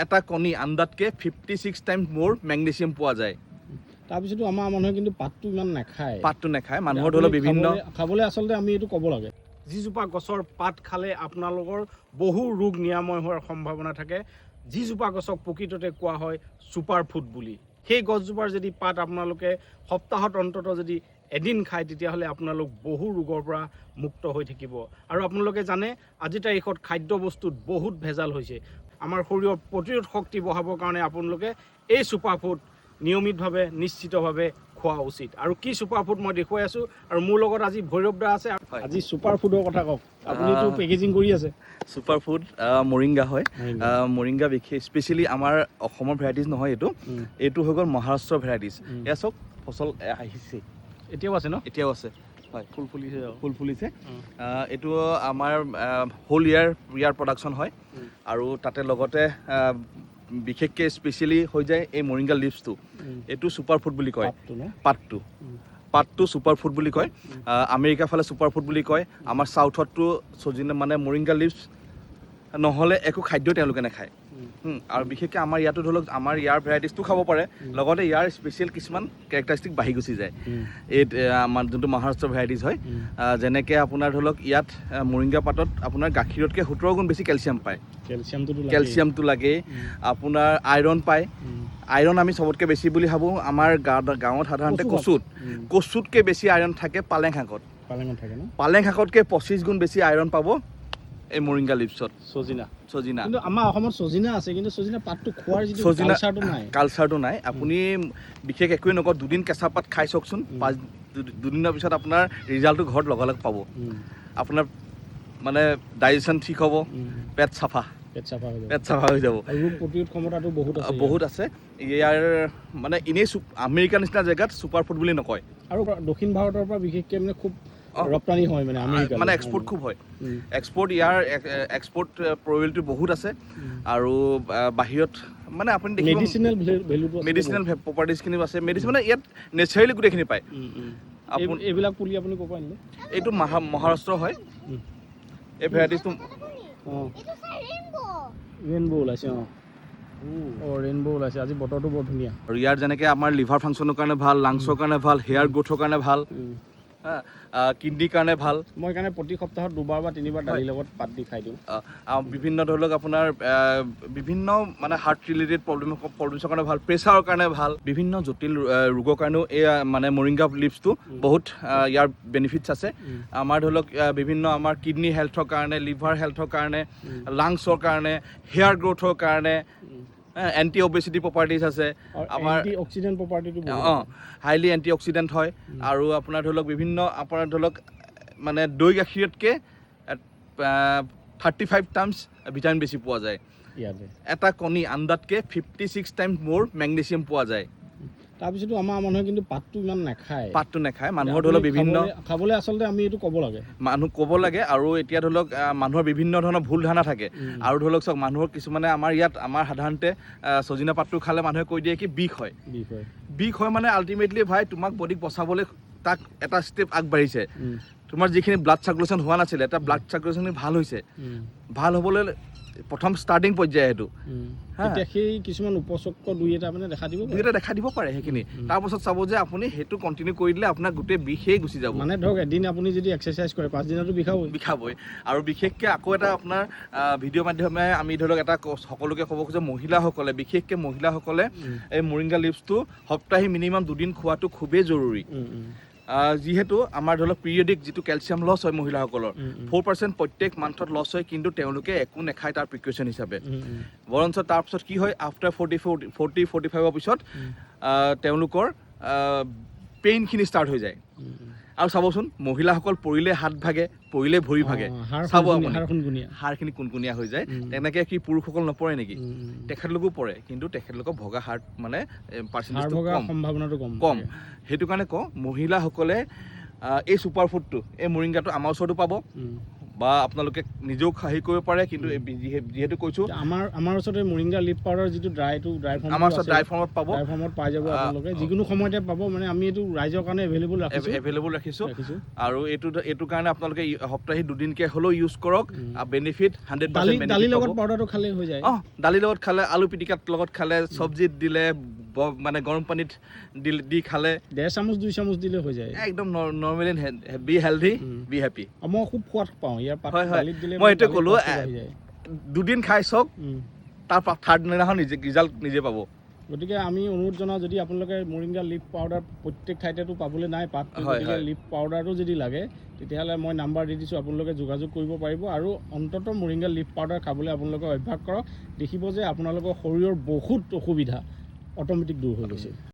এটা কণী আন্দাতকৈ 56 টাইমছ মোৰ মেগনেছিয়াম পোৱা যায়। তাৰপিছতো আমাৰ মানুহে কিন্তু পাতটো ইমান নাখায়। পাতটো নাখায়, মানুহৰ ধৰি লওক বিভিন্ন খাবলৈ আচলতে আমি এইটো ক'ব লাগে। যিজোপা গছৰ পাত খালে আপোনালোকৰ বহু ৰোগ নিৰাময় হোৱাৰ সম্ভাৱনা থাকে, যিজোপা গছক প্ৰকৃততে কোৱা হয় ছুপাৰ ফুড বুলি, সেই গছজোপাৰ যদি পাত আপোনালোকে সপ্তাহত অন্তত যদি এদিন খায় তেতিয়াহ'লে আপোনালোক বহু ৰোগৰ পৰা মুক্ত হৈ থাকিব। আৰু আপোনালোকে জানে আজিৰ তাৰিখত খাদ্য বস্তুত বহুত ভেজাল হৈছে। আমাৰ শৰীৰৰ প্ৰতিৰোধ শক্তি বঢ়াবৰ কাৰণে আপোনালোকে এই ছুপাৰ ফুড নিয়মিতভাৱে নিশ্চিতভাৱে খোৱা উচিত। আৰু কি ছুপাৰ ফুড মই দেখুৱাই আছোঁ, আৰু মোৰ লগত আজি ভৈৰৱ দা আছে। আজি ছুপাৰ ফুডৰ কথা কওক, আপুনিতো পেকেজিং কৰি আছে। ছুপাৰ ফুড মৰিংগা হয়। মৰিংগা বিশেষ স্পেচিয়েলি আমাৰ অসমৰ ভেৰাইটিজ নহয়, এইটো হৈ গ'ল মহাৰাষ্ট্ৰৰ ভেৰাইটিজ। এয়া চাওক ফচল আহিছে, এতিয়াও আছে ন? এতিয়াও আছে, হয়, ফুল ফুলিছে। এইটো আমাৰ হোল ইয়াৰ প্ৰডাকশ্যন হয়। আৰু তাতে লগতে বিশেষকৈ স্পেচিয়েলি হৈ যায় এই মৰিংগা লিভছটো, এইটো ছুপাৰ ফুড বুলি কয়। পাতটো ছুপাৰ ফুড বুলি কয়। আমেৰিকাৰ ফালে ছুপাৰ ফুড বুলি কয়। আমাৰ চাউথতটো মানে মৰিংগা লিভছ নহ'লে একো খাদ্য তেওঁলোকে নাখায়। আৰু বিশেষকৈ আমাৰ ইয়াতো ধৰি লওক আমাৰ ইয়াৰ ভেৰাইটিজটো খাব পাৰে, লগতে ইয়াৰ স্পেচিয়েল কিছুমান কেৰেক্টাৰিষ্টিক বাঢ়ি গুচি যায়। এই আমাৰ যোনটো মহাৰাষ্ট্ৰৰ ভেৰাইটিজ হয়, যেনেকৈ আপোনাৰ ধৰি লওক ইয়াত মৰিংগা পাতত আপোনাৰ গাখীৰতকৈ 17 গুণ বেছি কেলছিয়াম পায়। কেলছিয়ামটো লাগেই। আপোনাৰ আইৰণ পায়। আইৰণ আমি চবতকৈ বেছি বুলি ভাবোঁ আমাৰ গাঁৱত সাধাৰণতে কচুতকৈ বেছি আইৰণ থাকে পালেং শাকত। পালেং শাকতকৈ 25 গুণ বেছি আইৰণ পাব এই মৰিংগা লিভছত। চজিনা কিন্তু আমাৰ অসমত চজিনা আছে, কিন্তু চজিনা পাতটো খোৱাৰ যিটো কালচাৰটো নাই। আপুনি বিশেষ একোৱেই নকওঁ, দুদিন কেঁচা পাত খাই চাওকচোন, দুদিনৰ পিছত আপোনাৰ ৰিজাল্টটো ঘৰত লগালগ পাব। আপোনাৰ মানে ডাইজেশ্যন ঠিক হ'ব, পেট চাফা হৈ যাব। ৰোগ প্ৰতিৰোধ ক্ষমতাটো বহুত আছে ইয়াৰ। মানে এনেই আমেৰিকাৰ নিচিনা জেগাত ছুপাৰ ফুড বুলি নকয়। আৰু দক্ষিণ ভাৰতৰ পৰা বিশেষকৈ মানে খুব ৰপ্তানি হয়, মানে এক্সপৰ্ট খুব হয়। ইয়াৰ এক্সপৰ্ট প্ৰবেবিলিটি বহুত আছে। আৰু বাহিৰত মানে আপুনি দেখিব মেডিচিনেল প্ৰপাৰ্টিজখিনিও আছে। মেডিচিন মানে ইয়াত নেচাৰেলি গোটেইখিনি পায়। এইবিলাক পুলি আপুনি ক'ব আনিলে? এইটো মহাৰাষ্ট্ৰ হয়। এই ভেৰাইটিজটো ৰেইনবো ওলাইছে। ৰেইনবো ওলাইছে। আজি বতৰটো বৰ ধুনীয়া। আৰু ইয়াৰ যেনেকৈ আমাৰ লিভাৰ ফাংচনৰ কাৰণে ভাল, লাংছৰ কাৰণে ভাল, হেয়াৰ গ্ৰোথৰ কাৰণে ভাল, কিডনীৰ কাৰণে ভাল। মই কাৰণে প্ৰতি সপ্তাহত 2 বাৰ বা 3 বাৰ দালিৰ লগত পাত দি খাই দিওঁ। বিভিন্ন ধৰি লওক আপোনাৰ বিভিন্ন মানে হাৰ্ট ৰিলেটেড প্ৰব্লেমছৰ কাৰণে ভাল, প্ৰেছাৰৰ কাৰণে ভাল, বিভিন্ন জটিল ৰোগৰ কাৰণেও এই মানে মৰিংগা লিভছটো বহুত ইয়াৰ বেনিফিটছ আছে। আমাৰ ধৰি লওক বিভিন্ন আমাৰ কিডনী হেল্থৰ কাৰণে, লিভাৰ হেল্থৰ কাৰণে, লাংছৰ কাৰণে, হেয়াৰ গ্ৰোথৰ কাৰণে, এণ্টি অবেচিটি প্ৰপাৰ্টিজ আছে। আমাৰ হাইলি এণ্টি অক্সিডেণ্ট হয়। আৰু আপোনাৰ ধৰি লওক বিভিন্ন আপোনাৰ ধৰি লওক মানে দৈ গাখীৰতকৈ 35 টাইমছ ভিটামিন বেছি পোৱা যায়। এটা কণী আন্দাতকৈ 56 টাইমছ মোৰ মেগনেছিয়াম পোৱা যায়। তাৰপিছতো আমাৰ মানুহে কিন্তু পাতটো ইমান নাখায়। মানুহৰ ধৰি লওক বিভিন্ন খাবলৈ আচলতে আমি এইটো ক'ব লাগে। আৰু এতিয়া ধৰি লওক মানুহৰ বিভিন্ন ধৰণৰ ভুল ধাৰণা থাকে। আৰু ধৰি লওক চাওক, মানুহৰ কিছুমানে আমাৰ সাধাৰণতে চজিনা পাতটো খালে মানুহে কৈ দিয়ে কি বিষ হয় মানে আল্টিমেটলি ভাই তোমাক বডিক বচাবলৈ তাক এটা ষ্টেপ আগবাঢ়িছে। তোমাৰ যিখিনি ব্লাড চাৰ্কুলেশ্যন হোৱা নাছিলে, এটা ব্লাড চাৰ্কুলেশ্যন ভাল হৈছে। ভাল হ'বলৈ প্ৰথম ষ্টাৰ্টিং পৰ্যায় সেইটো। সেই কিছুমান উপচক্ৰ দুই এটা দেখা দিব পাৰে। সেইখিনি তাৰপাছত চাব যে আপুনি সেইটো কণ্টিনিউ কৰি দিলে আপোনাৰ গোটেই বিষেই গুচি যাব। মানে ধৰক এদিন আপুনি যদি এক্সাৰচাইজ কৰে 5 দিনতো বিষাবই। আৰু বিশেষকৈ আকৌ এটা আপোনাৰ ভিডিঅ' মাধ্যমে আমি ধৰি লওক এটা সকলোকে ক'ব খোজো, মহিলাসকলে বিশেষকৈ মহিলাসকলে এই মৰিংগা লিভছটো সপ্তাহে মিনিমাম 2 দিন খোৱাটো খুবেই জৰুৰী। যিহেতু আমাৰ ধৰি লওক পিৰিয়ডিক যিটো কেলছিয়াম লছ হয় মহিলাসকলৰ 4% প্ৰত্যেক মান্থত লছ হয়, কিন্তু তেওঁলোকে একো নাখায় তাৰ প্ৰিকশ্যন হিচাপে। বৰঞ্চ তাৰপিছত কি হয়, আফটাৰ 40-45ৰ পিছত তেওঁলোকৰ পেইনখিনি ষ্টাৰ্ট হৈ যায়। আৰু চাবচোন, মহিলাসকল পৰিলে হাত ভাগে, পৰিলে ভৰি ভাগে, চাব আপুনি হাড়খিনি কুণকুণীয়া হৈ যায়। তেনেকৈ কি পুৰুষসকল নপৰে নেকি? তেখেতলোকো পৰে, কিন্তু তেখেতলোকক ভগা হাড় মানে পাৰ্চেণ্টেজটো কম। সেইটো কাৰণে কওঁ, মহিলাসকলে এই ছুপাৰ ফুডটো, এই মৰিংগাটো আমাৰ ওচৰতো পাব, বা আপোনালোকে নিজেও হেৰি কৰিব পাৰে কিন্তু যিহেতু কৈছোঁ আমাৰ ওচৰতে মৰিংগা লিফ পাউডাৰ যিটো ড্ৰাই ফৰ্ম আমাৰ ওচৰত ড্ৰাই ফৰ্মত পাব, ড্ৰাই ফৰ্মত পাই যাব আপোনালোকে যিকোনো সময়তে পাব মানে আমি এইটো ৰাইজৰ কাৰণে এভেইলেবল ৰাখিছোঁ আৰু এইটো কাৰণে আপোনালোকে সপ্তাহী দুদিনকৈ হ'লেও ইউজ কৰক বেনিফিট 100% দালিৰ লগত পাউডাৰটো খালেই হৈ যায় দালিৰ লগত খালে আলু পিটিকাত লগত খালে চব্জিত দিলে মানে গৰম পানীত দি খালে 1.5 চামুচ 2 চামুচ দিলে হৈ যায় একদম normally be healthy be happy মই খুব সোৱাদ পাওঁ ইয়াৰ পাত দালিত দিলে মই এইটোৱে ক'লোঁ দুদিন খাই চাওক তাৰ থাৰ্ড দিনাখন ৰিজাল্ট নিজে পাব গতিকে আমি অনুৰোধ জনাওঁ যদি আপোনালোকে মৰিংগা লিফ পাউডাৰ প্ৰত্যেক ঠাইতেতো পাবলৈ নাই পাতটো গতিকে লিফ পাউডাৰটো যদি লাগে তেতিয়াহ'লে মই নাম্বাৰ দি দিছোঁ আপোনালোকে যোগাযোগ কৰিব পাৰিব আৰু অন্ততঃ মৰিংগা লিফ পাউডাৰ খাবলৈ আপোনালোকে অভ্যাস কৰক দেখিব যে আপোনালোকৰ শৰীৰৰ বহুত অসুবিধা অট'মেটিক দূৰ হৈ গৈছে